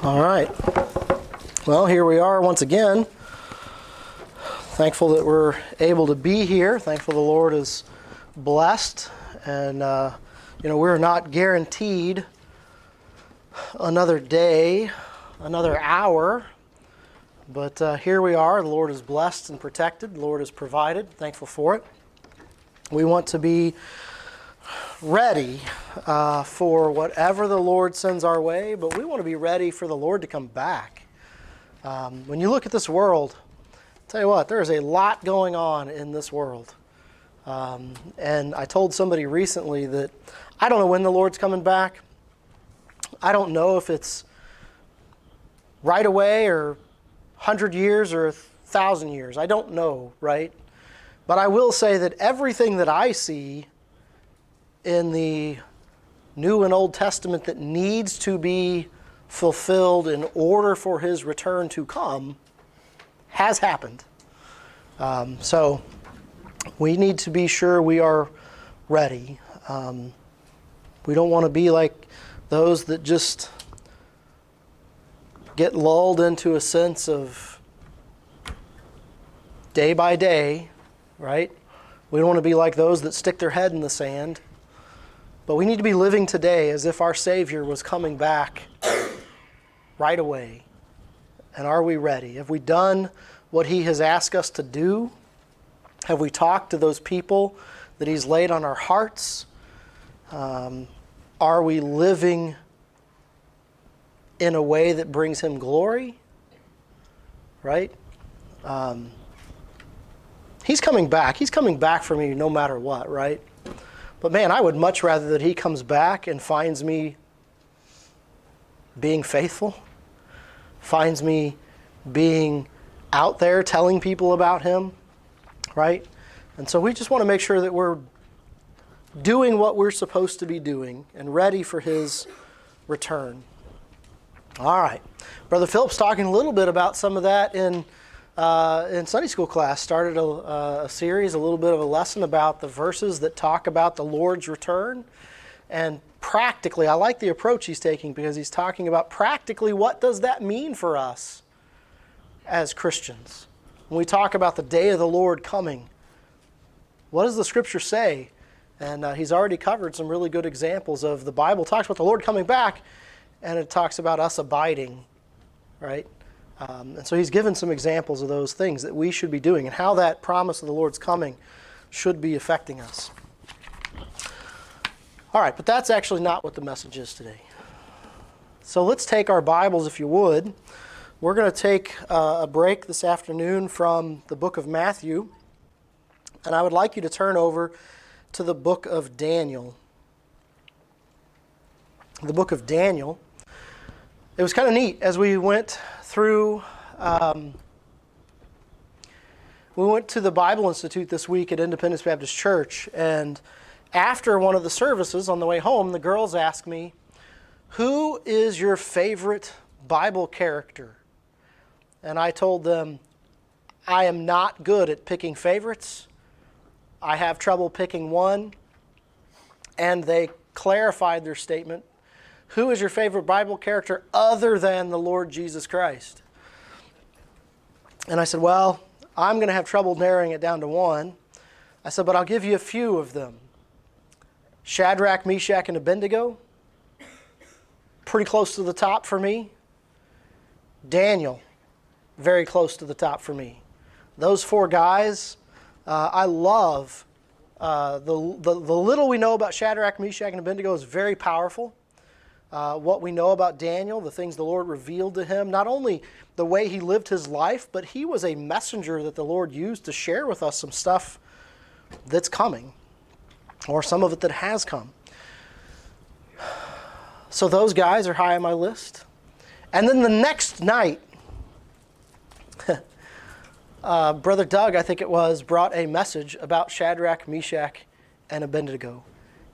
All right. Well, here we are once again. Thankful that we're able to be here. Thankful the Lord is blessed. And, we're not guaranteed another day, another hour. But here we are. The Lord is blessed and protected. The Lord has provided. Thankful for it. We want to be ready for whatever the Lord sends our way, but we want to be ready for the Lord to come back. When you look at this world, I'll tell you what, there is a lot going on in this world. And I told somebody recently that I don't know when the Lord's coming back. I don't know if it's right away or 100 years or 1,000 years. I don't know, right? But I will say that everything that I see in the New and Old Testament that needs to be fulfilled in order for His return to come has happened. So we need to be sure we are ready. We don't want to be like those that just get lulled into a sense of day by day, right? We don't want to be like those that stick their head in the sand. But we need to be living today as if our Savior was coming back right away. And are we ready? Have we done what He has asked us to do? Have we talked to those people that He's laid on our hearts? Are we living in a way that brings Him glory? Right? He's coming back. He's coming back for me no matter what, right? But man, I would much rather that He comes back and finds me being faithful, finds me being out there telling people about Him, right? And so we just want to make sure that we're doing what we're supposed to be doing and ready for His return. All right. Brother Philip's talking a little bit about some of that in Sunday school class. Started a series, a little bit of a lesson about the verses that talk about the Lord's return. And practically, I like the approach he's taking because he's talking about practically what does that mean for us as Christians. When we talk about the day of the Lord coming, what does the Scripture say? And he's already covered some really good examples of the Bible talks about the Lord coming back, and it talks about us abiding, right? And so he's given some examples of those things that we should be doing and how that promise of the Lord's coming should be affecting us. All right, but that's actually not what the message is today. So let's take our Bibles, if you would. We're going to take a break this afternoon from the book of Matthew, and I would like you to turn over to the book of Daniel. The book of Daniel. It was kind of neat as we went through, we went to the Bible Institute this week at Independence Baptist Church, and after one of the services on the way home, the girls asked me, "Who is your favorite Bible character?" And I told them, I am not good at picking favorites. I have trouble picking one. And they clarified their statement. Who is your favorite Bible character other than the Lord Jesus Christ? And I said, well, I'm going to have trouble narrowing it down to one. I said, but I'll give you a few of them. Shadrach, Meshach, and Abednego. Pretty close to the top for me. Daniel. Very close to the top for me. Those four guys, I love. The little we know about Shadrach, Meshach, and Abednego is very powerful. What we know about Daniel, the things the Lord revealed to him, not only the way he lived his life, but he was a messenger that the Lord used to share with us some stuff that's coming, or some of it that has come. So those guys are high on my list. And then the next night, Brother Doug, I think it was, brought a message about Shadrach, Meshach, and Abednego.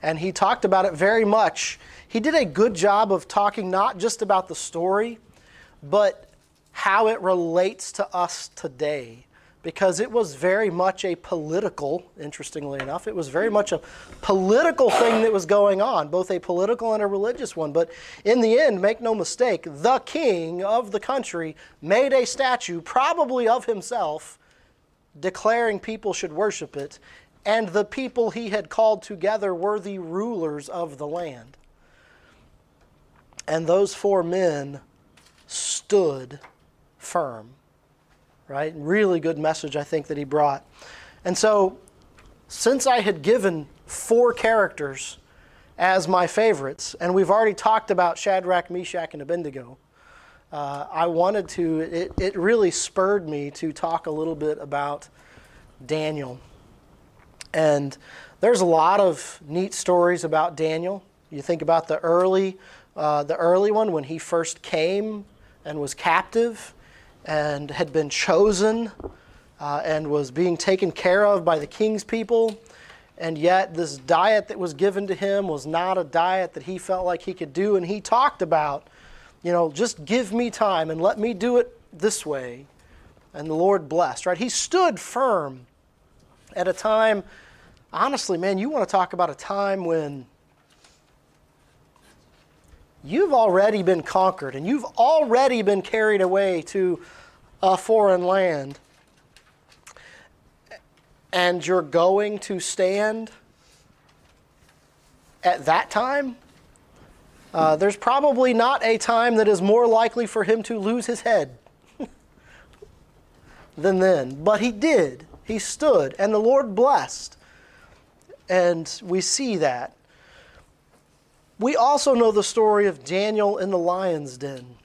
And he talked about it very much. He did a good job of talking not just about the story, but how it relates to us today. because it was very much a political, interestingly enough, it was very much a political thing that was going on, both a political and a religious one. But in the end, make no mistake, the king of the country made a statue, probably of himself, declaring people should worship it, and the people he had called together were the rulers of the land. And those 4 men stood firm. Right? Really good message, I think, that he brought. And so, since I had given 4 characters as my favorites, and we've already talked about Shadrach, Meshach, and Abednego, I wanted to, it really spurred me to talk a little bit about Daniel. And there's a lot of neat stories about Daniel. You think about the early one when he first came and was captive and had been chosen and was being taken care of by the king's people. And yet this diet that was given to him was not a diet that he felt like he could do. And he talked about, just give me time and let me do it this way. And the Lord blessed, right? He stood firm at a time, honestly, man, you want to talk about a time when you've already been conquered and you've already been carried away to a foreign land, and you're going to stand at that time. There's probably not a time that is more likely for him to lose his head than then. But he did. He stood, and the Lord blessed. And we see that. We also know the story of Daniel in the lion's den.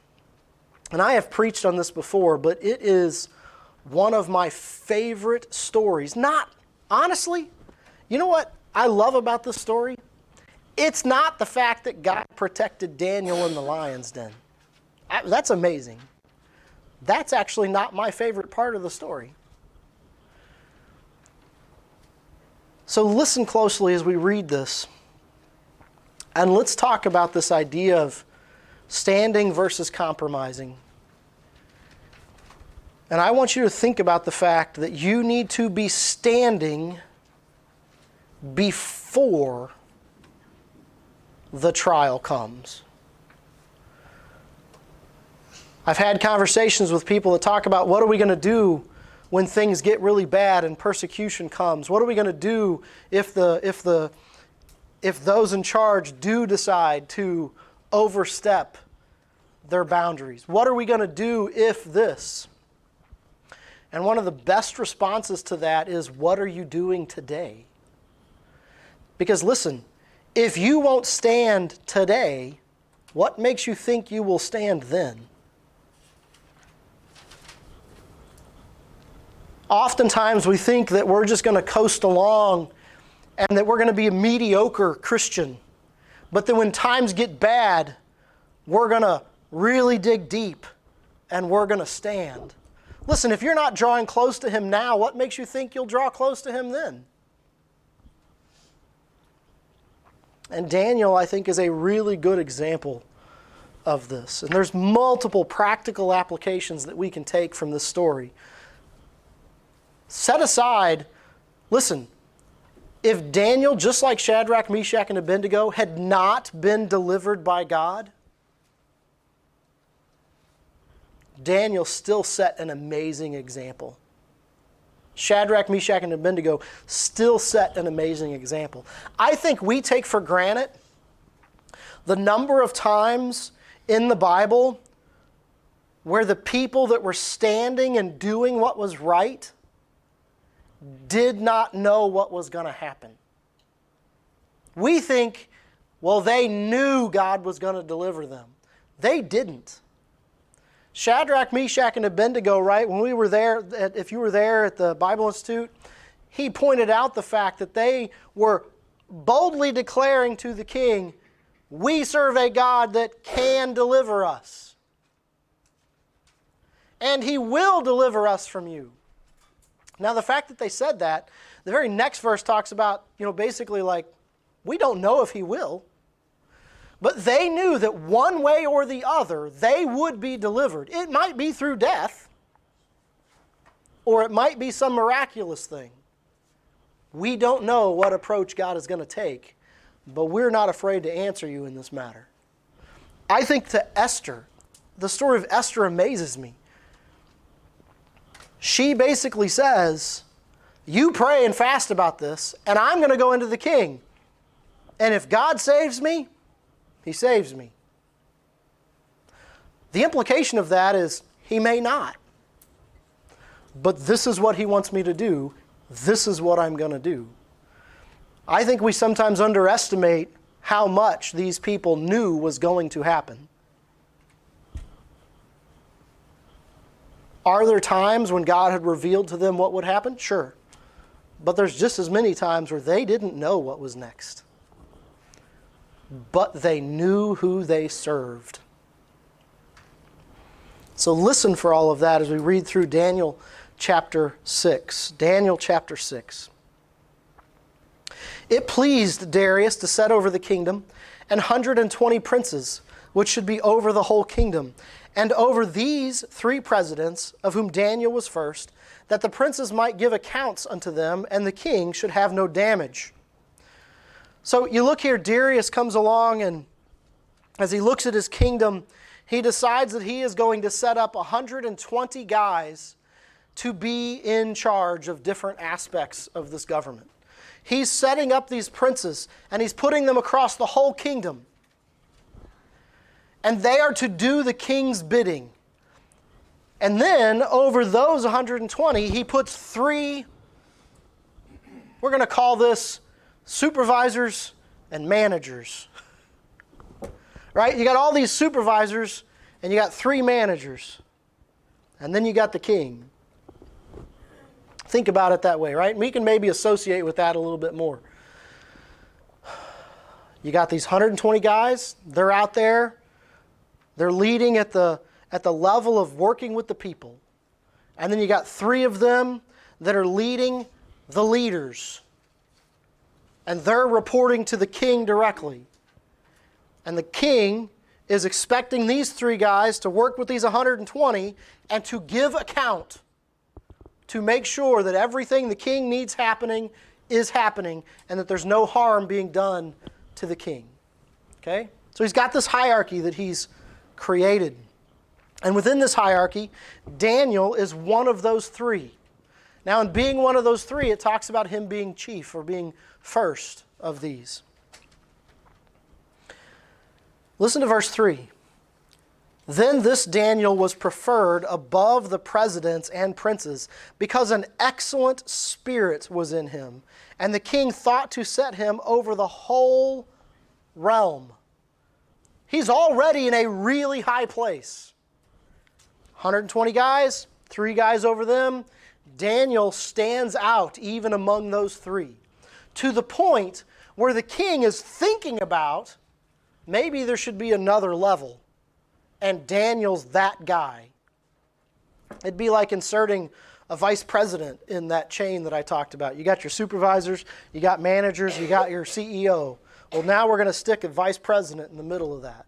And I have preached on this before, but it is one of my favorite stories. Honestly, you know what I love about this story? It's not the fact that God protected Daniel in the lion's den. That's amazing. That's actually not my favorite part of the story. So listen closely as we read this. And let's talk about this idea of standing versus compromising. And I want you to think about the fact that you need to be standing before the trial comes. I've had conversations with people that talk about what are we going to do when things get really bad and persecution comes? What are we going to do if those in charge do decide to overstep their boundaries? What are we going to do if this? And one of the best responses to that is, what are you doing today? Because listen, if you won't stand today, what makes you think you will stand then? Oftentimes we think that we're just going to coast along and that we're going to be a mediocre Christian. But then when times get bad, we're going to really dig deep and we're going to stand. Listen, if you're not drawing close to Him now, what makes you think you'll draw close to Him then? And Daniel, I think, is a really good example of this. And there's multiple practical applications that we can take from this story. Set aside, listen, if Daniel, just like Shadrach, Meshach, and Abednego, had not been delivered by God, Daniel still set an amazing example. Shadrach, Meshach, and Abednego still set an amazing example. I think we take for granted the number of times in the Bible where the people that were standing and doing what was right did not know what was going to happen. We think, well, they knew God was going to deliver them. They didn't. Shadrach, Meshach, and Abednego, right, when we were there, if you were there at the Bible Institute, he pointed out the fact that they were boldly declaring to the king, we serve a God that can deliver us. And He will deliver us from you. Now, the fact that they said that, the very next verse talks about, basically like, we don't know if He will. But they knew that one way or the other, they would be delivered. It might be through death. or it might be some miraculous thing. We don't know what approach God is going to take, but we're not afraid to answer you in this matter. I think to Esther, the story of Esther amazes me. She basically says, you pray and fast about this, and I'm going to go into the king. And if God saves me, He saves me. The implication of that is He may not. But this is what He wants me to do. This is what I'm going to do. I think we sometimes underestimate how much these people knew was going to happen. Are there times when God had revealed to them what would happen? Sure. But there's just as many times where they didn't know what was next. But they knew who they served. So listen for all of that as we read through Daniel chapter 6. Daniel chapter 6. It pleased Darius to set over the kingdom 120 princes, which should be over the whole kingdom, and over these 3 presidents, of whom Daniel was first, that the princes might give accounts unto them, and the king should have no damage. So you look here, Darius comes along, and as he looks at his kingdom, he decides that he is going to set up 120 guys to be in charge of different aspects of this government. He's setting up these princes, and he's putting them across the whole kingdom. And they are to do the king's bidding. And then, over those 120, he puts 3, we're going to call this supervisors and managers. Right? You got all these supervisors, and you got 3 managers. And then you got the king. Think about it that way, right? And we can maybe associate with that a little bit more. You got these 120 guys, they're out there, they're leading at the level of working with the people. And then you got 3 of them that are leading the leaders. And they're reporting to the king directly. And the king is expecting these 3 guys to work with these 120 and to give account, to make sure that everything the king needs happening is happening and that there's no harm being done to the king. Okay? So he's got this hierarchy that he's created. And within this hierarchy, Daniel is one of those 3. Now, in being one of those 3, it talks about him being chief or being first of these. Listen to verse 3. Then this Daniel was preferred above the presidents and princes, because an excellent spirit was in him, and the king thought to set him over the whole realm. He's already in a really high place. 120 guys, 3 guys over them. Daniel stands out even among those 3, to the point where the king is thinking about maybe there should be another level. And Daniel's that guy. It'd be like inserting a vice president in that chain that I talked about. You got your supervisors, you got managers, you got your CEO. Well, now we're going to stick a vice president in the middle of that.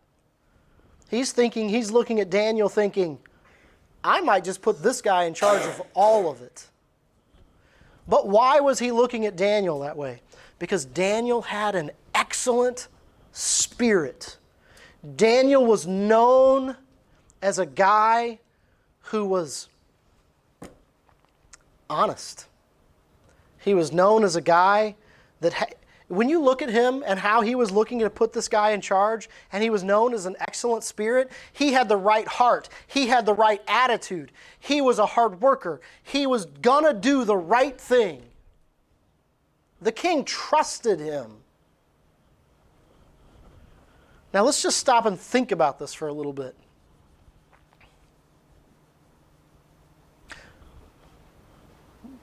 He's looking at Daniel thinking, I might just put this guy in charge of all of it. But why was he looking at Daniel that way? Because Daniel had an excellent spirit. Daniel was known as a guy who was honest. He was known as a guy that, when you look at him and how he was looking to put this guy in charge, and he was known as an excellent spirit, he had the right heart. He had the right attitude. He was a hard worker. He was gonna do the right thing. The king trusted him. Now let's just stop and think about this for a little bit.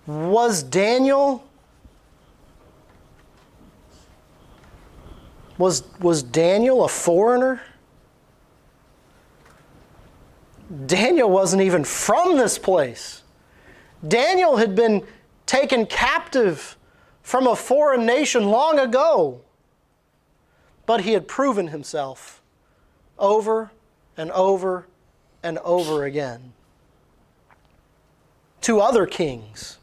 Was Daniel a foreigner? Daniel wasn't even from this place. Daniel had been taken captive from a foreign nation long ago. But he had proven himself over and over and over again to other kings,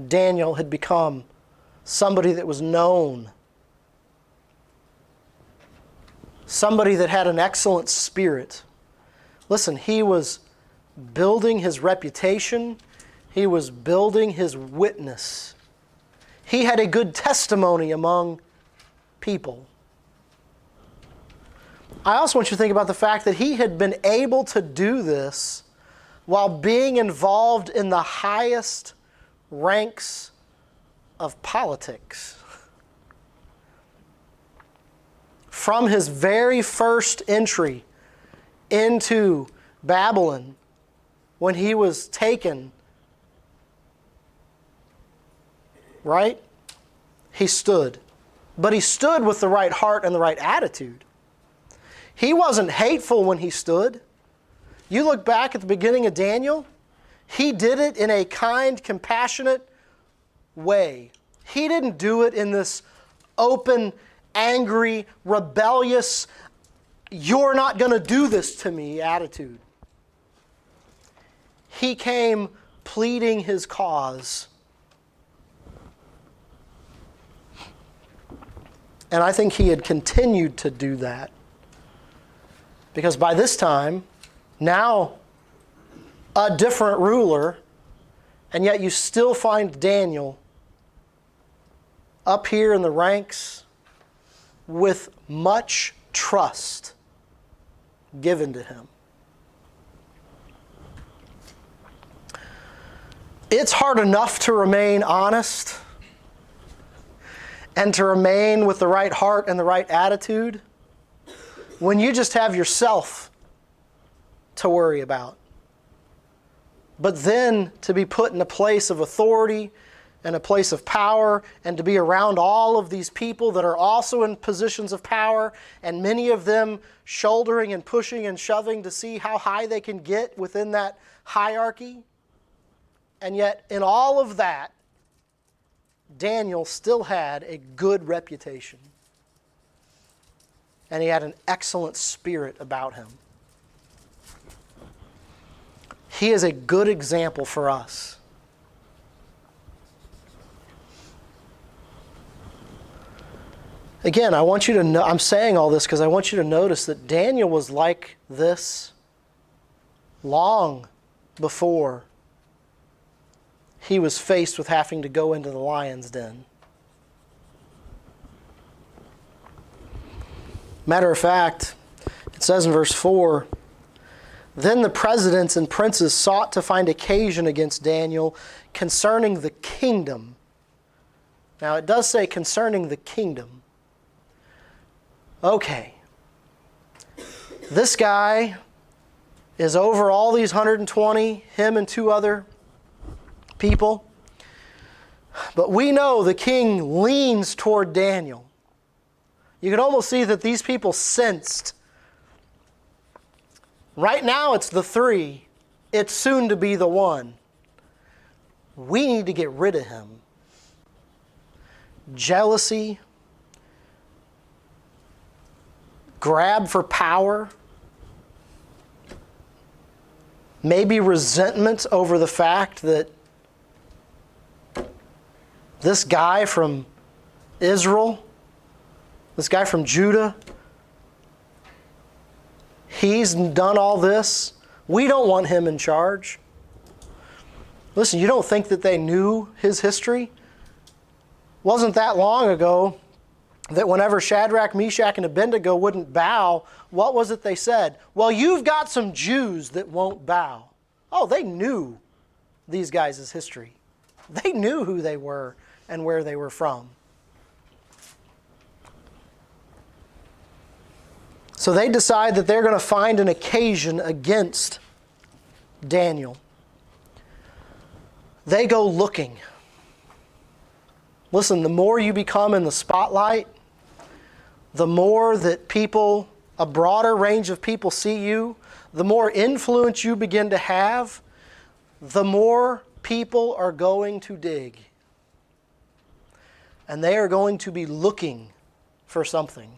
Daniel had become somebody that was known, somebody that had an excellent spirit. Listen, he was building his reputation. He was building his witness. He had a good testimony among people. I also want you to think about the fact that he had been able to do this while being involved in the highest ranks of politics. From his very first entry into Babylon, when he was taken, right? He stood. But he stood with the right heart and the right attitude. He wasn't hateful when he stood. You look back at the beginning of Daniel, he did it in a kind, compassionate way. He didn't do it in this open, angry, rebellious, you're not going to do this to me attitude. He came pleading his cause. And I think he had continued to do that. Because by this time, now a different ruler, and yet you still find Daniel up here in the ranks with much trust given to him. It's hard enough to remain honest and to remain with the right heart and the right attitude when you just have yourself to worry about. But then to be put in a place of authority and a place of power, and to be around all of these people that are also in positions of power, and many of them shouldering and pushing and shoving to see how high they can get within that hierarchy. And yet in all of that, Daniel still had a good reputation. And he had an excellent spirit about him. He is a good example for us. Again, I want you to know, I'm saying all this because I want you to notice that Daniel was like this long before he was faced with having to go into the lion's den. Matter of fact, it says in verse 4, "Then the presidents and princes sought to find occasion against Daniel concerning the kingdom." Now it does say concerning the kingdom. Okay. This guy is over all these 120, him and 2 other people. But we know the king leans toward Daniel. You can almost see that these people sensed. Right now it's the 3. It's soon to be the 1. We need to get rid of him. Jealousy, grab for power, maybe resentment over the fact that this guy from Israel, this guy from Judah, he's done all this. We don't want him in charge. Listen, you don't think that they knew his history? Wasn't that long ago that whenever Shadrach, Meshach, and Abednego wouldn't bow, what was it they said? Well, you've got some Jews that won't bow. Oh, they knew these guys' history. They knew who they were and where they were from. So they decide that they're going to find an occasion against Daniel. They go looking. Listen, the more you become in the spotlight, the more that people, a broader range of people see you, the more influence you begin to have, the more people are going to dig. And they are going to be looking for something.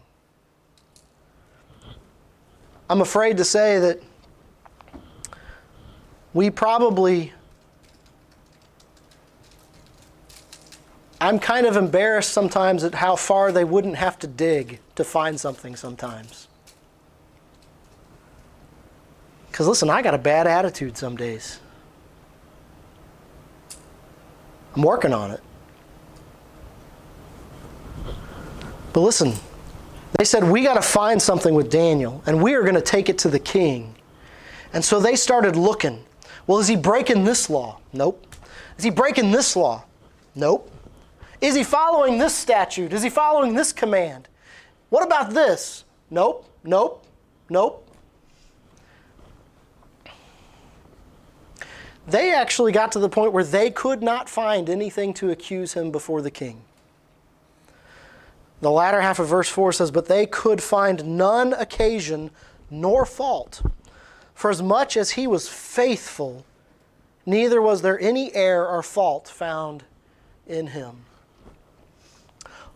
I'm afraid to say that we probably I'm kind of embarrassed sometimes at how far they wouldn't have to dig to find something sometimes. Because listen, I got a bad attitude some days. I'm working on it. But listen, they said, we got to find something with Daniel, and we are going to take it to the king. And so they started looking. Well, is he breaking this law? Nope. Is he breaking this law? Nope. Is he following this statute? Is he following this command? What about this? Nope, nope, nope. They actually got to the point where they could not find anything to accuse him before the king. The latter half of verse 4 says, but they could find none occasion nor fault, for as much as he was faithful, neither was there any error or fault found in him.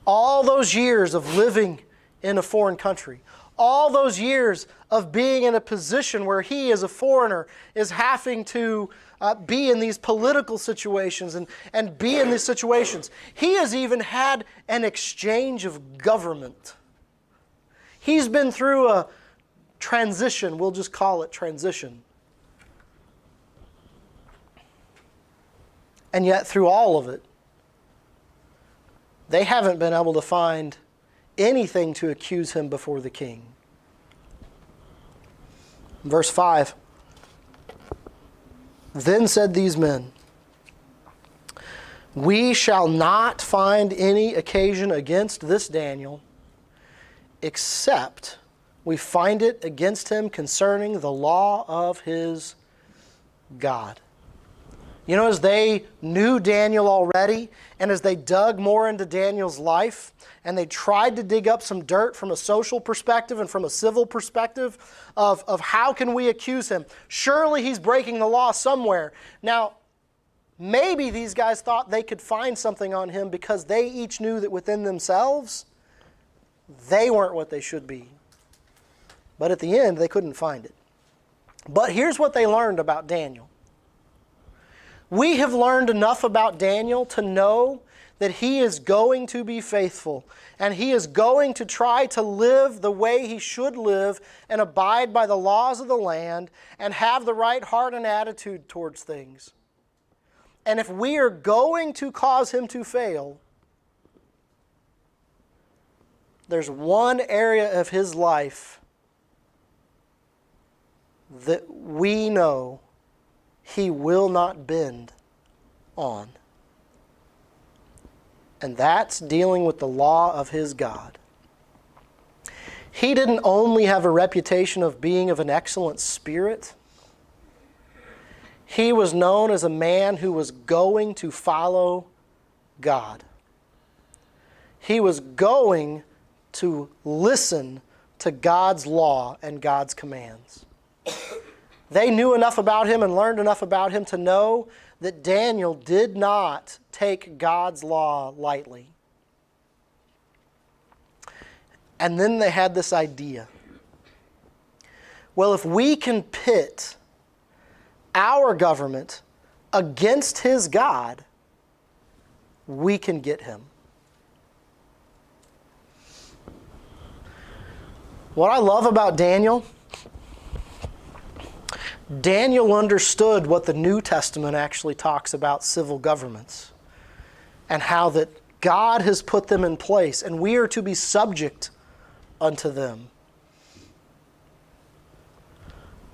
All those years of living in a foreign country, all those years of being in a position where he as a foreigner is having to be in these political situations and be in these situations. He has even had an exchange of government. He's been through a transition, we'll just call it transition. And yet through all of it, they haven't been able to find anything to accuse him before the king. Verse 5. Then said these men, we shall not find any occasion against this Daniel, except we find it against him concerning the law of his God. You know, as they knew Daniel already, and as they dug more into Daniel's life, and they tried to dig up some dirt from a social perspective and from a civil perspective of how can we accuse him? Surely he's breaking the law somewhere. Now, maybe these guys thought they could find something on him because they each knew that within themselves, they weren't what they should be. But at the end, they couldn't find it. But here's what they learned about Daniel. We have learned enough about Daniel to know that he is going to be faithful, and he is going to try to live the way he should live and abide by the laws of the land and have the right heart and attitude towards things. And if we are going to cause him to fail, there's one area of his life that we know he will not bend on. And that's dealing with the law of his God. He didn't only have a reputation of being of an excellent spirit. He was known as a man who was going to follow God. He was going to listen to God's law and God's commands. They knew enough about him and learned enough about him to know that Daniel did not take God's law lightly. And then they had this idea. Well, if we can pit our government against his God, we can get him. What I love about Daniel, Daniel understood what the New Testament actually talks about civil governments and how that God has put them in place and we are to be subject unto them.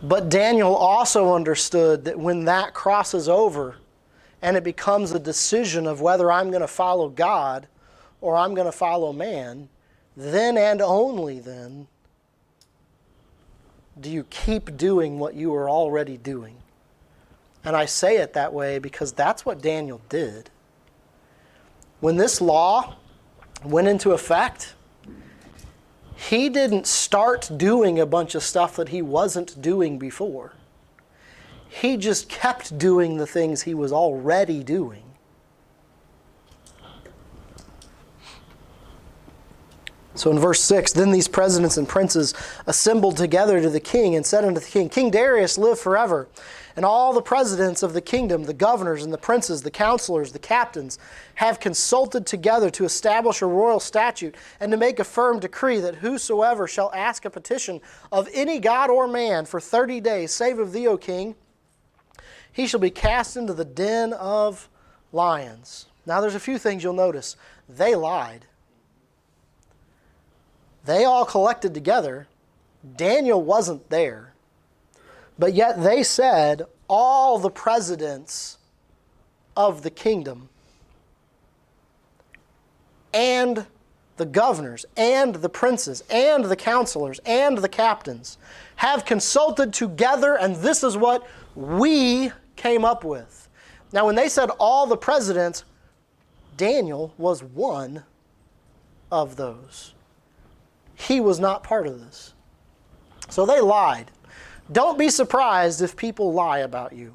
But Daniel also understood that when that crosses over and it becomes a decision of whether I'm going to follow God or I'm going to follow man, then and only then do you keep doing what you are already doing. And I say it that way because that's what Daniel did. When this law went into effect, he didn't start doing a bunch of stuff that he wasn't doing before. He just kept doing the things he was already doing. So in verse 6, then these presidents and princes assembled together to the king and said unto the king, King Darius, live forever. And all the presidents of the kingdom, the governors and the princes, the counselors, the captains, have consulted together to establish a royal statute and to make a firm decree that whosoever shall ask a petition of any god or man for 30 days, save of thee, O king, he shall be cast into the den of lions. Now there's a few things you'll notice. They lied. They all collected together. Daniel wasn't there. But yet they said all the presidents of the kingdom and the governors and the princes and the counselors and the captains have consulted together, and this is what we came up with. Now when they said all the presidents, Daniel was one of those. He was not part of this. So they lied. Don't be surprised if people lie about you.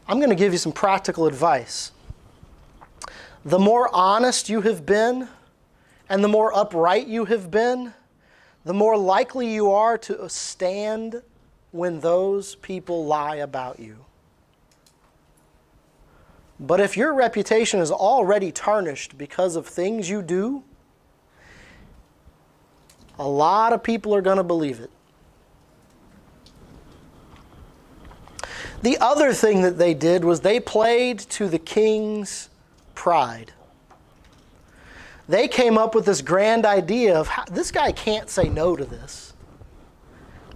I'm going to give you some practical advice. The more honest you have been and the more upright you have been, the more likely you are to stand when those people lie about you. But if your reputation is already tarnished because of things you do, a lot of people are going to believe it. The other thing that they did was they played to the king's pride. They came up with this grand idea of how, this guy can't say no to this.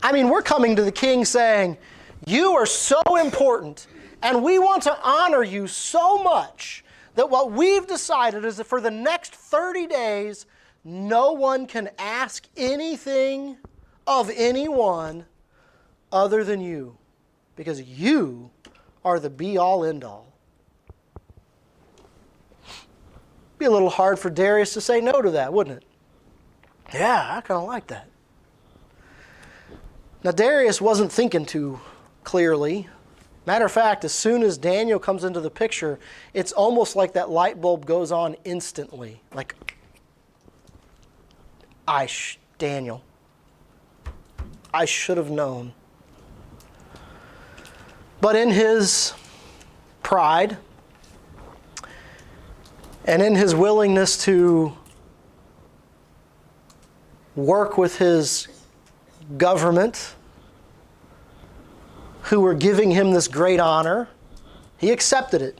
I mean, we're coming to the king saying, you are so important and we want to honor you so much that what we've decided is that for the next 30 days, no one can ask anything of anyone other than you, because you are the be-all, end-all. Be a little hard for Darius to say no to that, wouldn't it? Yeah, I kind of like that. Now, Darius wasn't thinking too clearly. Matter of fact, as soon as Daniel comes into the picture, it's almost like that light bulb goes on instantly. Like, Daniel, I should have known. But in his pride and in his willingness to work with his government, who were giving him this great honor, he accepted it.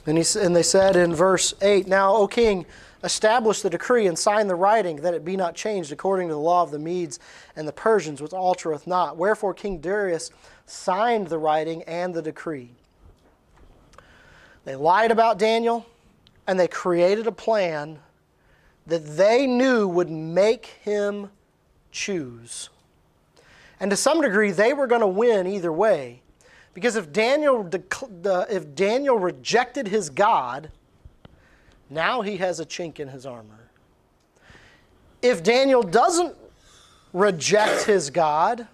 And they said in verse 8, Now, O king, establish the decree and sign the writing, that it be not changed according to the law of the Medes and the Persians, which altereth not. Wherefore King Darius signed the writing and the decree. They lied about Daniel, and they created a plan that they knew would make him choose. And to some degree, they were going to win either way. Because if Daniel rejected his God, now he has a chink in his armor. If Daniel doesn't reject his God,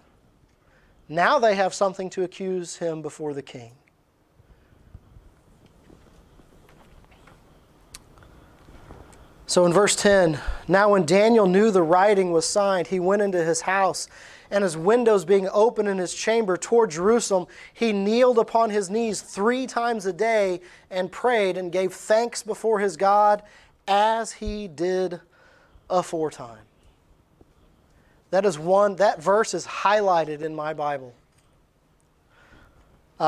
now they have something to accuse him before the king. So in verse 10, Now when Daniel knew the writing was signed, he went into his house, and his windows being open in his chamber toward Jerusalem, he kneeled upon his knees 3 times a day and prayed and gave thanks before his God as he did aforetime. That verse is highlighted in my Bible.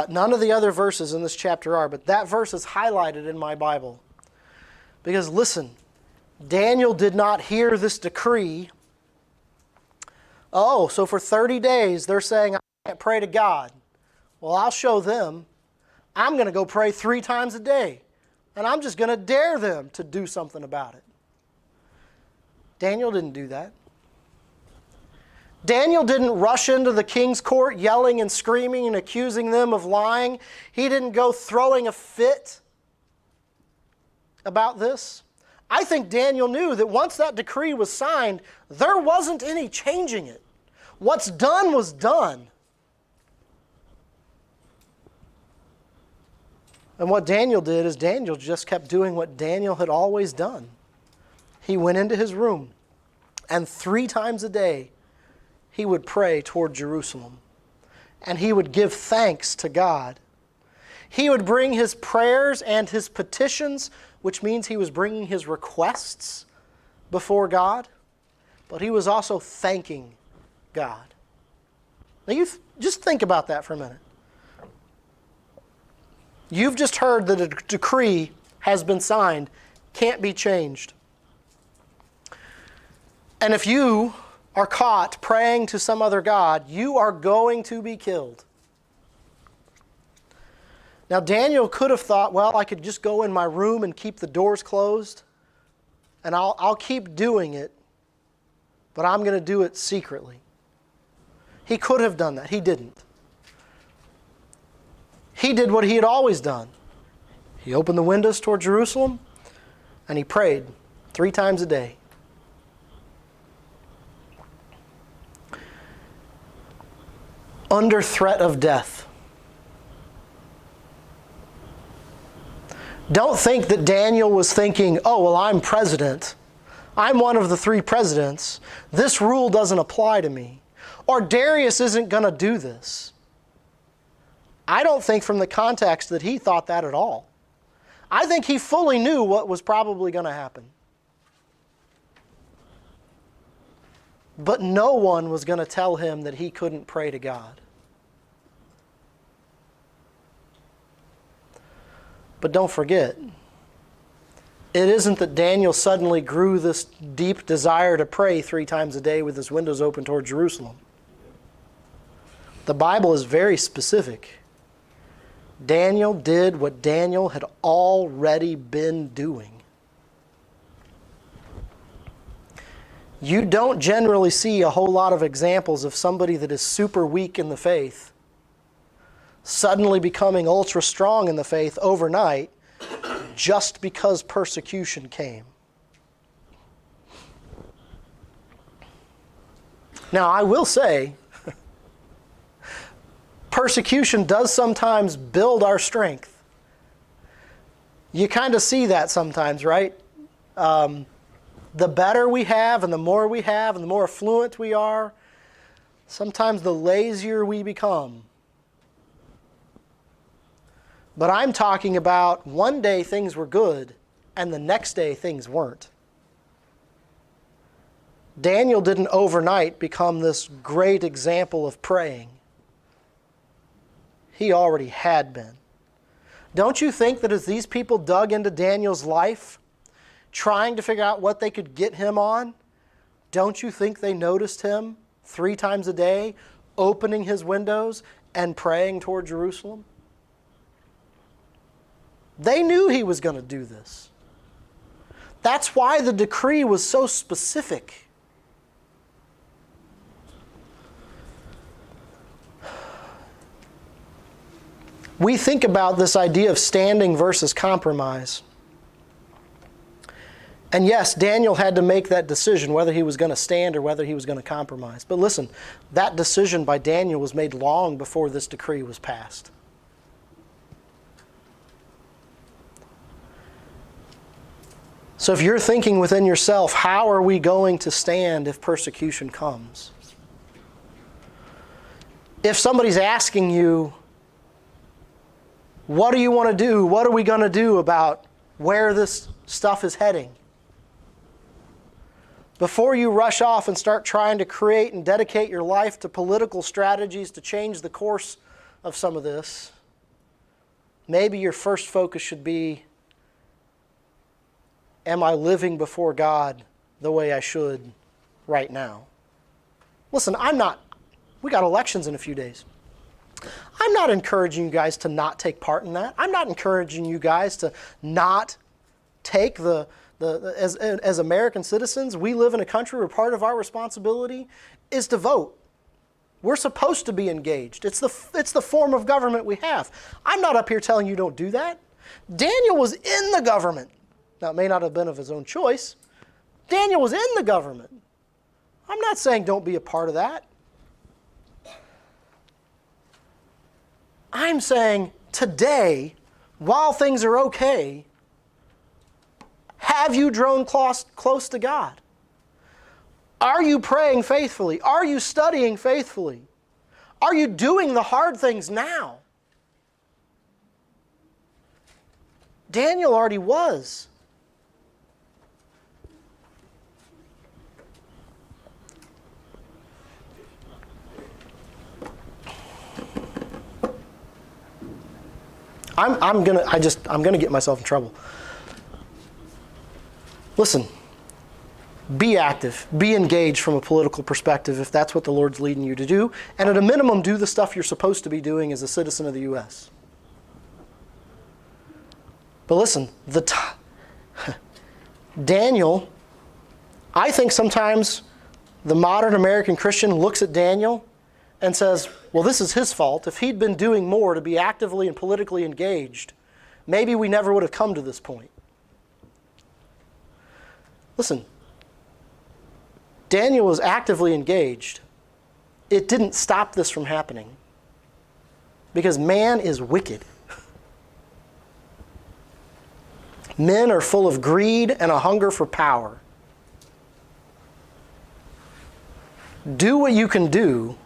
None of the other verses in this chapter are, but that verse is highlighted in my Bible. Because listen, Daniel did not hear this decree. Oh, so for 30 days they're saying I can't pray to God. Well, I'll show them. I'm going to go pray 3 times a day. And I'm just going to dare them to do something about it. Daniel didn't do that. Daniel didn't rush into the king's court yelling and screaming and accusing them of lying. He didn't go throwing a fit about this. I think Daniel knew that once that decree was signed, there wasn't any changing it. What's done was done. And what Daniel did is Daniel just kept doing what Daniel had always done. He went into his room, and 3 times a day, he would pray toward Jerusalem. And he would give thanks to God. He would bring his prayers and his petitions, which means he was bringing his requests before God, but he was also thanking God. Now just think about that for a minute. You've just heard that a decree has been signed, can't be changed. And if you are caught praying to some other god, you are going to be killed. Now Daniel could have thought, well, I could just go in my room and keep the doors closed, and I'll keep doing it, but I'm going to do it secretly. He could have done that. He didn't. He did what he had always done. He opened the windows toward Jerusalem, and he prayed 3 times a day. Under threat of death. Don't think that Daniel was thinking, oh, well, I'm president. I'm one of the 3 presidents. This rule doesn't apply to me. Or Darius isn't going to do this. I don't think from the context that he thought that at all. I think he fully knew what was probably going to happen. But no one was going to tell him that he couldn't pray to God. But don't forget, it isn't that Daniel suddenly grew this deep desire to pray 3 times a day with his windows open toward Jerusalem. The Bible is very specific. Daniel did what Daniel had already been doing. You don't generally see a whole lot of examples of somebody that is super weak in the faith suddenly becoming ultra strong in the faith overnight just because persecution came. Now, I will say, persecution does sometimes build our strength. You kind of see that sometimes, right? The better we have and the more we have and the more affluent we are, sometimes the lazier we become. But I'm talking about one day things were good and the next day things weren't. Daniel didn't overnight become this great example of praying. He already had been. Don't you think that as these people dug into Daniel's life, trying to figure out what they could get him on, don't you think they noticed him 3 times a day, opening his windows and praying toward Jerusalem? They knew he was going to do this. That's why the decree was so specific. We think about this idea of standing versus compromise. And yes, Daniel had to make that decision whether he was going to stand or whether he was going to compromise. But listen, that decision by Daniel was made long before this decree was passed. So if you're thinking within yourself, how are we going to stand if persecution comes? If somebody's asking you, what do you want to do? What are we going to do about where this stuff is heading? Before you rush off and start trying to create and dedicate your life to political strategies to change the course of some of this, maybe your first focus should be, am I living before God the way I should right now? Listen, we got elections in a few days. I'm not encouraging you guys to not take part in that. I'm not encouraging you guys to not take as American citizens, we live in a country where part of our responsibility is to vote. We're supposed to be engaged. It's the form of government we have. I'm not up here telling you don't do that. Daniel was in the government. Now, it may not have been of his own choice. Daniel was in the government. I'm not saying don't be a part of that. I'm saying today, while things are okay, have you drawn close to God? Are you praying faithfully? Are you studying faithfully? Are you doing the hard things now? Daniel already was. I'm gonna get myself in trouble. Listen, be active, be engaged from a political perspective if that's what the Lord's leading you to do, and at a minimum, do the stuff you're supposed to be doing as a citizen of the U.S. But listen, Daniel, I think sometimes the modern American Christian looks at Daniel and says, well, this is his fault. If he'd been doing more to be actively and politically engaged, maybe we never would have come to this point. Listen, Daniel was actively engaged. It didn't stop this from happening because man is wicked. Men are full of greed and a hunger for power. Do what you can do,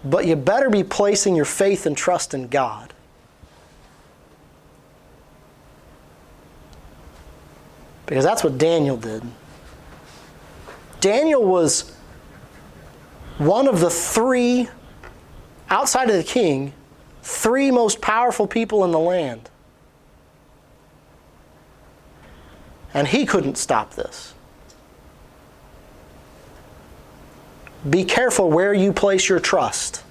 but you better be placing your faith and trust in God. Because that's what Daniel did. Daniel was one of the three, outside of the king, three most powerful people in the land. And he couldn't stop this. Be careful where you place your trust.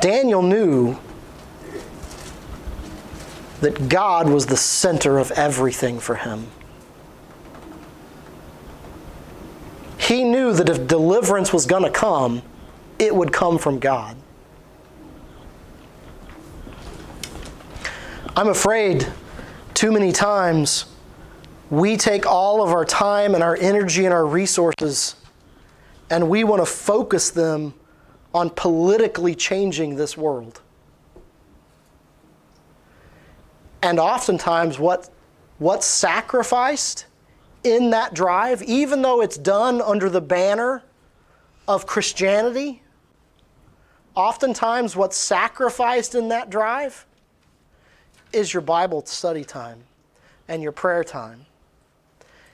Daniel knew that God was the center of everything for him. He knew that if deliverance was going to come, it would come from God. I'm afraid too many times we take all of our time and our energy and our resources and we want to focus them on politically changing this world. And oftentimes what's sacrificed in that drive, even though it's done under the banner of Christianity, oftentimes what's sacrificed in that drive is your Bible study time and your prayer time.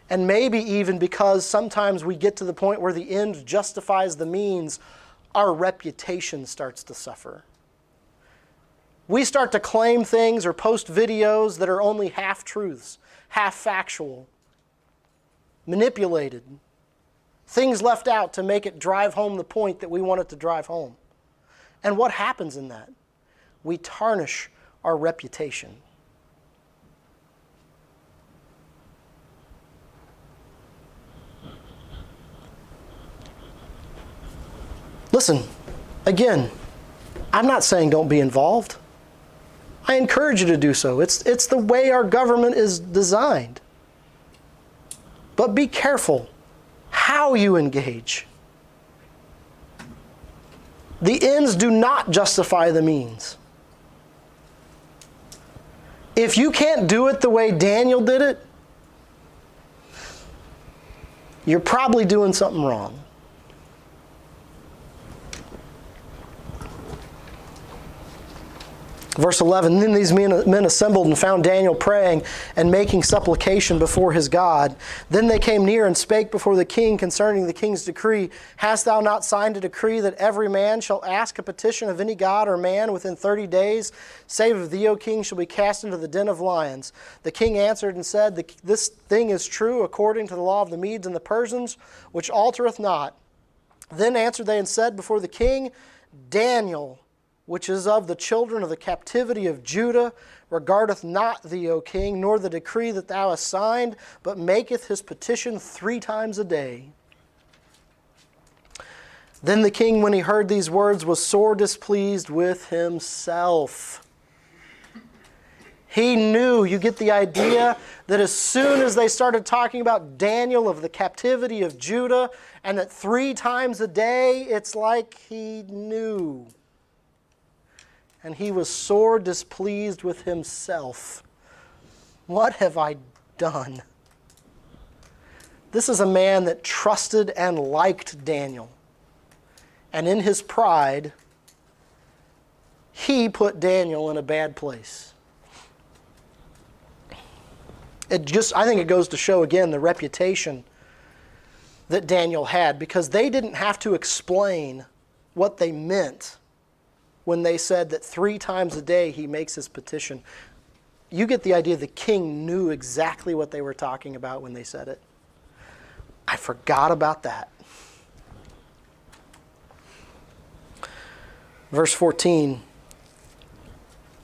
And maybe even because sometimes we get to the point where the end justifies the means, our reputation starts to suffer. We start to claim things or post videos that are only half-truths, half-factual, manipulated, things left out to make it drive home the point that we want it to drive home. And what happens in that? We tarnish our reputation. Listen, again, I'm not saying don't be involved. I encourage you to do so. It's the way our government is designed. But be careful how you engage. The ends do not justify the means. If you can't do it the way Daniel did it, you're probably doing something wrong. Verse 11, then these men assembled and found Daniel praying and making supplication before his God. Then they came near and spake before the king concerning the king's decree. Hast thou not signed a decree that every man shall ask a petition of any god or man within 30 days, save of thee, O king, shall be cast into the den of lions? The king answered and said, this thing is true according to the law of the Medes and the Persians, which altereth not. Then answered they and said before the king, Daniel, which is of the children of the captivity of Judah, regardeth not thee, O king, nor the decree that thou hast signed, but maketh his petition 3 times a day. Then the king, when he heard these words, was sore displeased with himself. He knew. You get the idea that as soon as they started talking about Daniel of the captivity of Judah, and that 3 times a day, it's like he knew. And he was sore displeased with himself. What have I done? This is a man that trusted and liked Daniel. And in his pride, he put Daniel in a bad place. I think it goes to show again the reputation that Daniel had, because they didn't have to explain what they meant when they said that 3 times a day he makes his petition. You get the idea the king knew exactly what they were talking about when they said it. I forgot about that. Verse 14.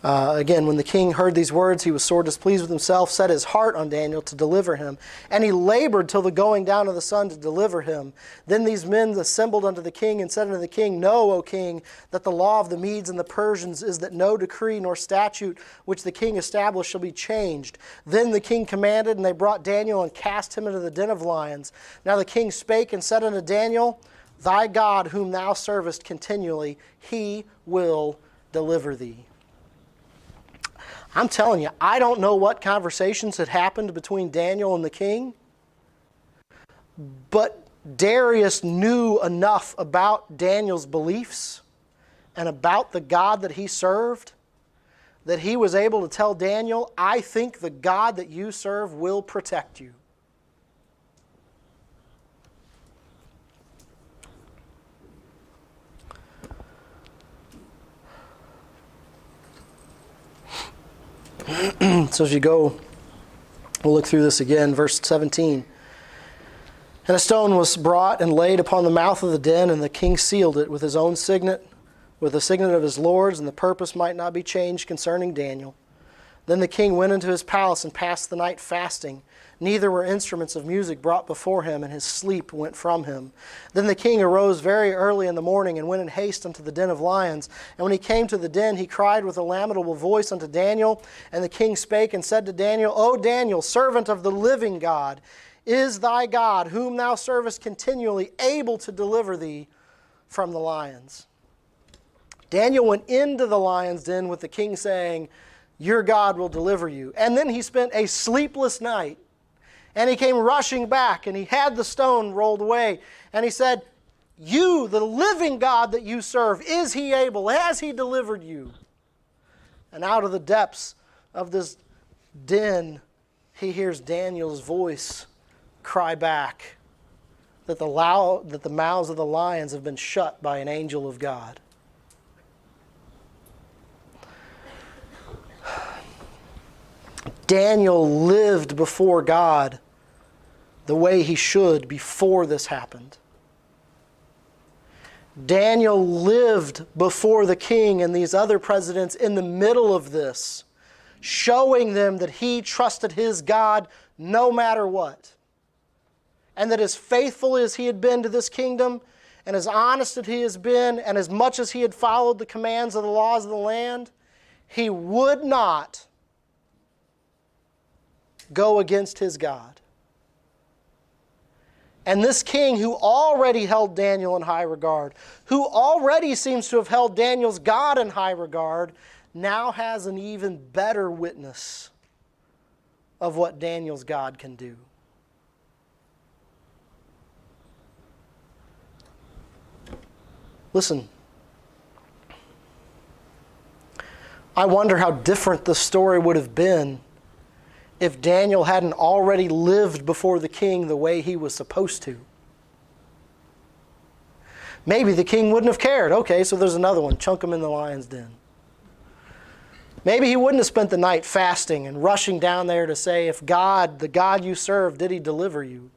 Again, when the king heard these words, he was sore displeased with himself, set his heart on Daniel to deliver him. And he labored till the going down of the sun to deliver him. Then these men assembled unto the king and said unto the king, Know, O king, that the law of the Medes and the Persians is that no decree nor statute which the king established shall be changed. Then the king commanded, and they brought Daniel and cast him into the den of lions. Now the king spake and said unto Daniel, Thy God, whom thou servest continually, he will deliver thee. I'm telling you, I don't know what conversations had happened between Daniel and the king, but Darius knew enough about Daniel's beliefs and about the God that he served that he was able to tell Daniel, I think the God that you serve will protect you. So as you go, we'll look through this again, verse 17. And a stone was brought and laid upon the mouth of the den, and the king sealed it with his own signet, with the signet of his lords, and the purpose might not be changed concerning Daniel. Then the king went into his palace and passed the night fasting. Neither were instruments of music brought before him, and his sleep went from him. Then the king arose very early in the morning and went in haste unto the den of lions. And when he came to the den, he cried with a lamentable voice unto Daniel. And the king spake and said to Daniel, O Daniel, servant of the living God, is thy God, whom thou servest continually, able to deliver thee from the lions? Daniel went into the lion's den with the king saying, Your God will deliver you. And then he spent a sleepless night. And he came rushing back, and he had the stone rolled away. And he said, You, the living God that you serve, is he able? Has he delivered you? And out of the depths of this den, he hears Daniel's voice cry back that the mouths of the lions have been shut by an angel of God. Daniel lived before God the way he should before this happened. Daniel lived before the king and these other presidents in the middle of this, showing them that he trusted his God no matter what. And that as faithful as he had been to this kingdom, and as honest as he has been, and as much as he had followed the commands of the laws of the land, he would not go against his God. And this king, who already held Daniel in high regard, who already seems to have held Daniel's God in high regard, now has an even better witness of what Daniel's God can do. Listen, I wonder how different the story would have been if Daniel hadn't already lived before the king the way he was supposed to. Maybe the king wouldn't have cared. Okay, so there's another one. Chunk him in the lion's den. Maybe he wouldn't have spent the night fasting and rushing down there to say, if God, the God you serve, did he deliver you?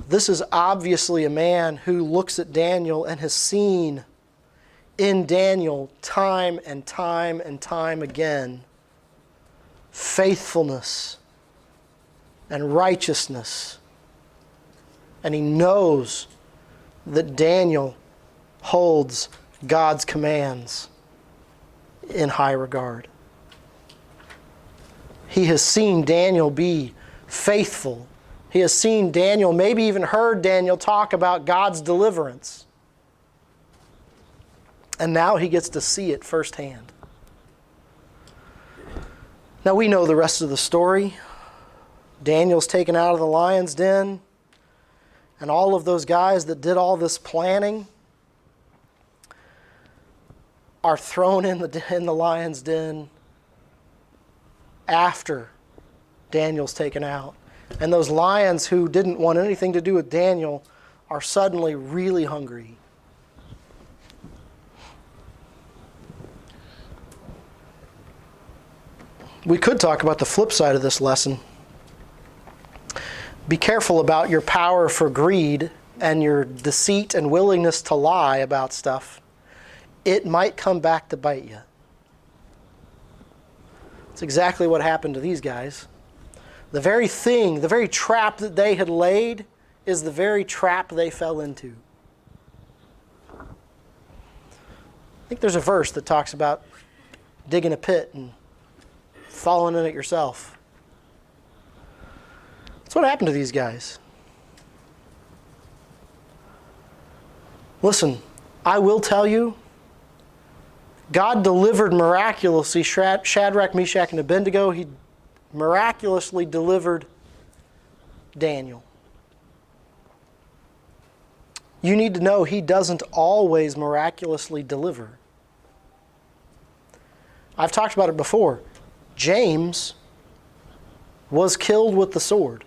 This is obviously a man who looks at Daniel and has seen in Daniel time and time and time again faithfulness and righteousness. And he knows that Daniel holds God's commands in high regard. He has seen Daniel be faithful. He has seen Daniel, maybe even heard Daniel talk about God's deliverance. And now he gets to see it firsthand. Now we know the rest of the story. Daniel's taken out of the lion's den, and all of those guys that did all this planning are thrown in the lion's den after Daniel's taken out. And those lions who didn't want anything to do with Daniel are suddenly really hungry. We could talk about the flip side of this lesson. Be careful about your power for greed and your deceit and willingness to lie about stuff. It might come back to bite you. It's exactly what happened to these guys. The very thing, the very trap that they had laid is the very trap they fell into. I think there's a verse that talks about digging a pit and falling in it yourself. That's what happened to these guys. Listen, I will tell you, God delivered miraculously Shadrach, Meshach, and Abednego. He miraculously delivered Daniel. You need to know He doesn't always miraculously deliver. I've talked about it before. James was killed with the sword.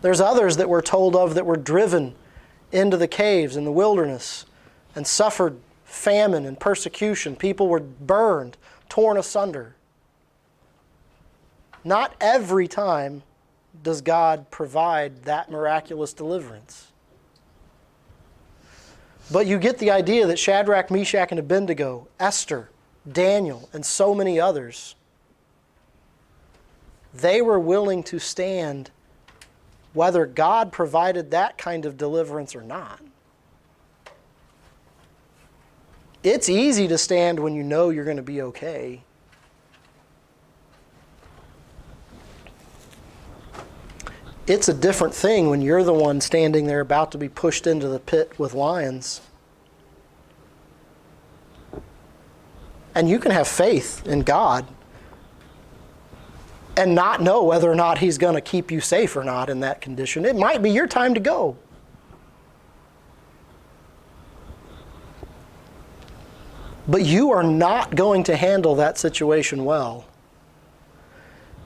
There's others that we're told of that were driven into the caves in the wilderness and suffered famine and persecution. People were burned, torn asunder. Not every time does God provide that miraculous deliverance. But you get the idea that Shadrach, Meshach, and Abednego, Esther, Daniel, and so many others, they were willing to stand whether God provided that kind of deliverance or not. It's easy to stand when you know you're going to be okay. It's a different thing when you're the one standing there about to be pushed into the pit with lions. And you can have faith in God and not know whether or not He's going to keep you safe or not in that condition. It might be your time to go. But you are not going to handle that situation well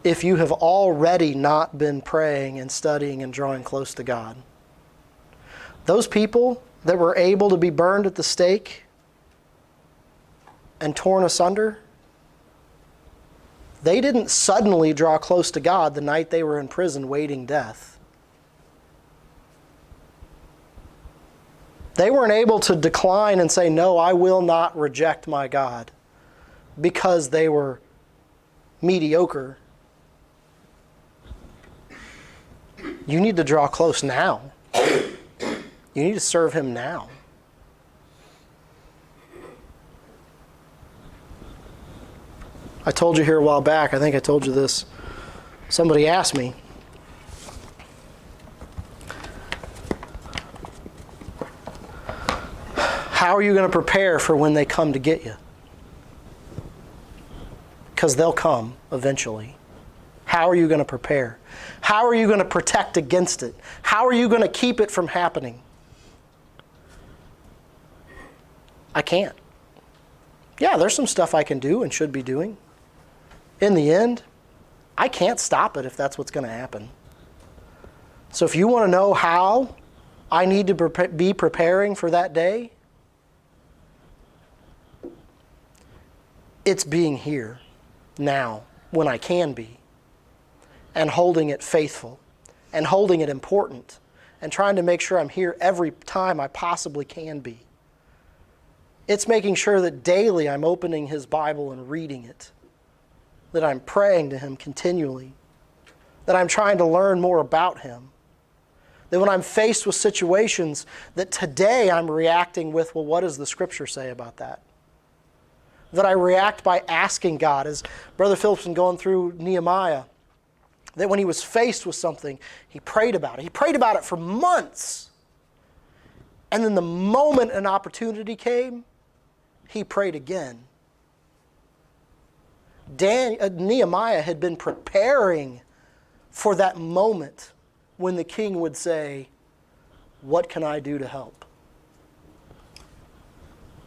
if you have already not been praying and studying and drawing close to God. Those people that were able to be burned at the stake and torn asunder, they didn't suddenly draw close to God the night they were in prison waiting death. They weren't able to decline and say, no, I will not reject my God, because they were mediocre. You need to draw close now. You need to serve Him now. I told you here a while back, I think I told you this. Somebody asked me, how are you going to prepare for when they come to get you? Because they'll come eventually. How are you going to prepare? How are you going to protect against it? How are you going to keep it from happening? I can't. Yeah, there's some stuff I can do and should be doing. In the end, I can't stop it if that's what's going to happen. So if you want to know how I need to be preparing for that day, it's being here, now, when I can be, and holding it faithful, and holding it important, and trying to make sure I'm here every time I possibly can be. It's making sure that daily I'm opening His Bible and reading it, that I'm praying to Him continually, that I'm trying to learn more about Him, that when I'm faced with situations, that today I'm reacting with, well, what does the Scripture say about that? that I react by asking God, as Brother Philip's been going through Nehemiah, that when he was faced with something, he prayed about it. He prayed about it for months. And then the moment an opportunity came, he prayed again. Nehemiah had been preparing for that moment when the king would say, "What can I do to help?"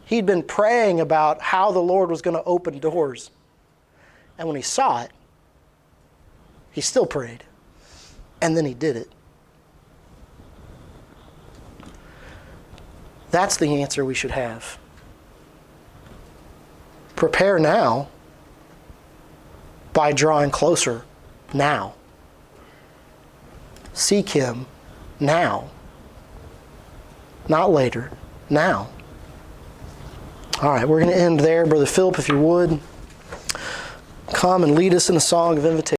He'd been praying about how the Lord was going to open doors. And when he saw it, he still prayed. And then he did it. That's the answer we should have. Prepare now by drawing closer now. Seek Him now. Not later, now. All right, we're going to end there. Brother Philip, if you would, come and lead us in a song of invitation.